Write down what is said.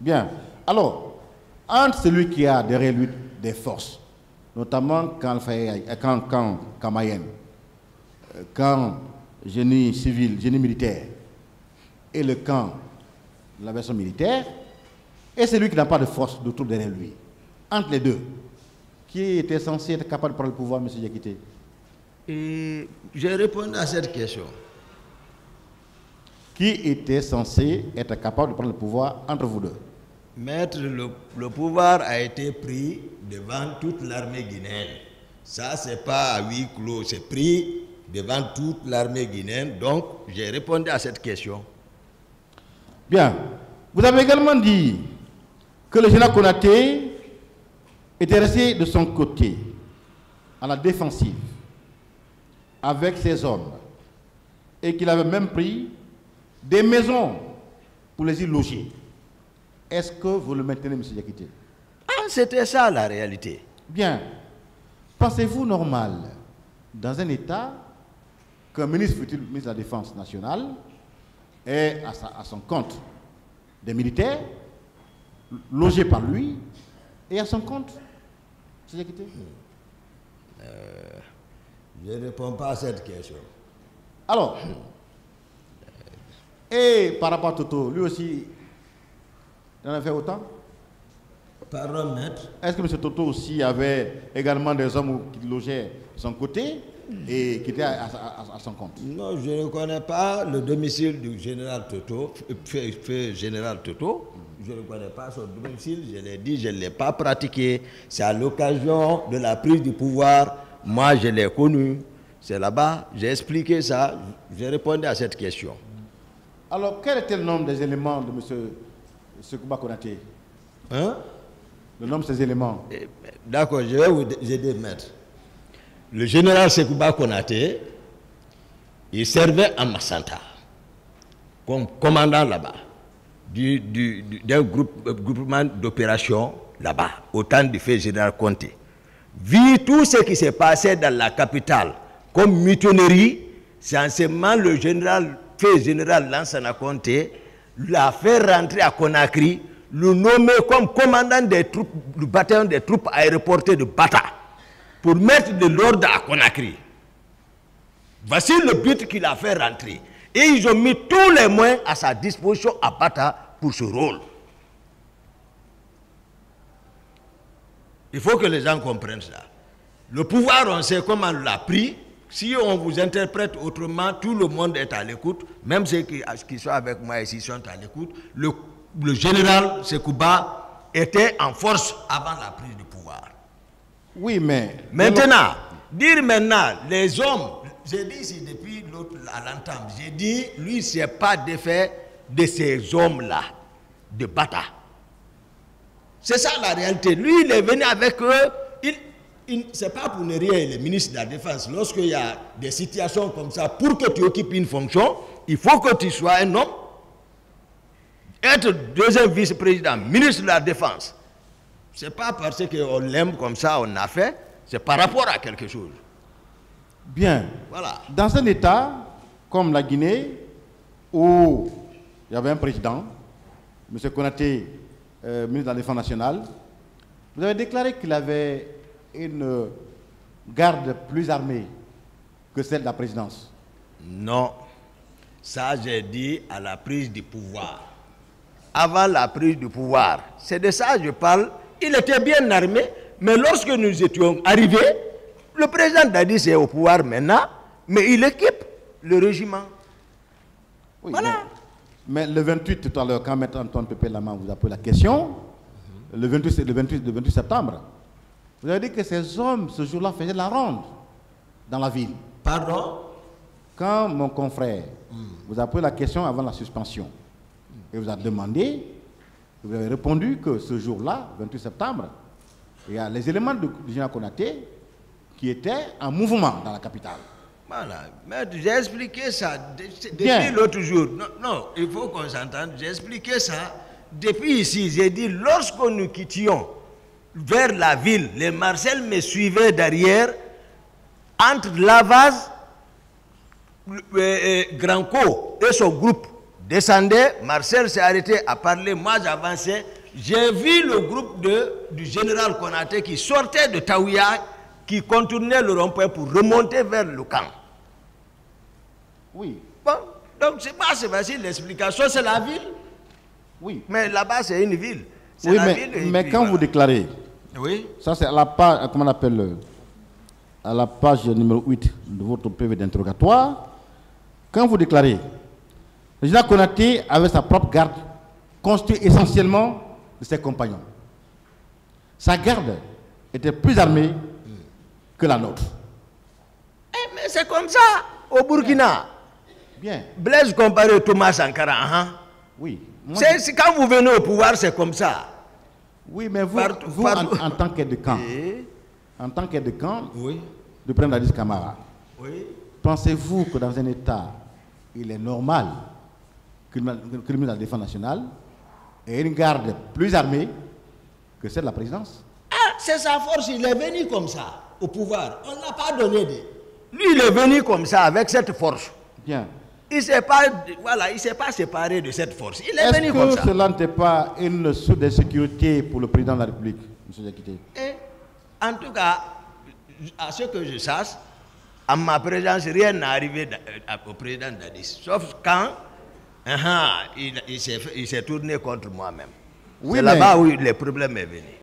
Bien. Alors, entre celui qui a derrière lui des forces, notamment quand Mayenne, quand génie civil, génie militaire, et le camp de la version militaire, et celui qui n'a pas de force de troupe derrière lui. Entre les deux, qui était censé être capable de prendre le pouvoir, M. Diakité? Et je réponds à cette question. Qui était censé être capable de prendre le pouvoir entre vous deux? Maître, le pouvoir a été pris devant toute l'armée guinéenne. Ça, c'est pas à huis clos, c'est pris devant toute l'armée guinéenne. Donc, j'ai répondu à cette question. Bien. Vous avez également dit que le général Konaté était resté de son côté, à la défensive, avec ses hommes, et qu'il avait même pris des maisons pour les y loger. Est-ce que vous le maintenez, M. Diakité? Ah, c'était ça la réalité. Bien. Pensez-vous normal, dans un État, qu'un ministre, fut-il ministre de la Défense nationale, ait à son compte des militaires, logés par lui, et à son compte, M. Diakité? Je ne réponds pas à cette question. Alors, et par rapport à Toto, lui aussi, il en a fait autant? Pardon, maître? Est-ce que M. Toto aussi avait également des hommes qui logeaient de son côté et qui étaient à son compte? Non, je ne connais pas le domicile du général Toto, général Toto. Je ne connais pas son domicile, je l'ai dit, je ne l'ai pas pratiqué. C'est à l'occasion de la prise du pouvoir. Moi, je l'ai connu. C'est là-bas, j'ai expliqué ça, j'ai répondu à cette question. Alors, quel était le nombre des éléments de M. Sekouba Konaté? Hein? Le nombre de ces éléments? D'accord, je vais vous aider, maître. Le général Sekouba Konaté, il servait à Massanta, comme commandant là-bas, d'un groupement d'opérations là-bas, au temps du fait général Conté. Vu tout ce qui s'est passé dans la capitale, comme mutinerie, c'est en ce moment le général Lansana Conté l'a fait rentrer à Conakry, le nommer comme commandant des troupes, du bataillon des troupes aéroportées de Bata, pour mettre de l'ordre à Conakry. Voici le but qu'il a fait rentrer. Et ils ont mis tous les moyens à sa disposition à Bata pour ce rôle. Il faut que les gens comprennent ça. Le pouvoir, on sait comment on l'a pris. Si on vous interprète autrement, tout le monde est à l'écoute. Même ceux qui sont avec moi ici sont à l'écoute. Le général Sekouba était en force avant la prise du pouvoir. Oui, mais... Maintenant, les hommes, j'ai dit ici depuis à l'entame, j'ai dit, lui, ce n'est pas défait de ces hommes-là, de Bata. C'est ça la réalité. Lui, il est venu avec eux. Ce n'est pas pour ne rien, il est ministre de la Défense. Lorsqu'il y a des situations comme ça, pour que tu occupes une fonction, il faut que tu sois un homme. Être deuxième vice-président, ministre de la Défense, ce n'est pas parce qu'on l'aime comme ça, on a fait, c'est par rapport à quelque chose. Bien. Voilà. Dans un État comme la Guinée, où il y avait un président, M. Konaté, ministre de la Défense nationale, vous avez déclaré qu'il avait une garde plus armée que celle de la présidence. Non. Ça, j'ai dit à la prise du pouvoir. Avant la prise du pouvoir. C'est de ça que je parle. Il était bien armé, mais lorsque nous étions arrivés, le président Dadis est au pouvoir maintenant, mais il équipe le régiment. Oui, voilà. Mais le 28, tout à l'heure, quand M. Antoine Pépé Lama vous a posé la question, le 28 septembre, vous avez dit que ces hommes, ce jour-là, faisaient la ronde dans la ville. Pardon? Quand mon confrère vous a posé la question avant la suspension, et vous a demandé, vous avez répondu que ce jour-là, 28 septembre, il y a les éléments du général Konaté qui étaient en mouvement dans la capitale. Voilà. Mais j'ai expliqué ça depuis l'autre jour. Non, non, il faut qu'on s'entende. J'ai expliqué ça depuis ici. J'ai dit, lorsque nous quittions vers la ville, les Marcel me suivaient derrière, entre Lavaz, Granco et son groupe descendait, Marcel s'est arrêté à parler, moi j'avançais. J'ai vu le groupe du général Konaté qui sortait de Taouya, qui contournait le rond-point pour remonter vers le camp. Oui. Bon, donc c'est pas assez facile, l'explication c'est la ville. Oui. Mais là-bas c'est une ville. Oui, mais quand vous déclarez, oui. ça c'est à la page, comment on appelle, à la page numéro 8 de votre PV d'interrogatoire, quand vous déclarez, le général Konaté avait sa propre garde, constituée essentiellement de ses compagnons. Sa garde était plus armée que la nôtre. Mais c'est comme ça au Burkina. Bien. Blaise comparé Thomas Sankara. Hein? Oui. C'est quand vous venez au pouvoir, c'est comme ça. Oui, mais vous, en tant qu'aide de camp, en tant qu'aide de camp, oui. de Président Dadis Camara, oui. Pensez-vous que dans un État, il est normal que le ministre de la Défense nationale ait une garde plus armée que celle de la présidence? Ah, c'est sa force, il est venu comme ça, au pouvoir. On ne l'a pas donné. Lui, il est venu comme ça, avec cette force. Bien. Il ne s'est pas séparé de cette force. Il est venu comme ça. Est-ce que cela n'était pas une source de sécurité pour le président de la République, M. Diakité? En tout cas, à ce que je sache, à ma présence, rien n'est arrivé au président Dadis. Sauf quand il s'est tourné contre moi-même. Oui, c'est là-bas où le problème est venu.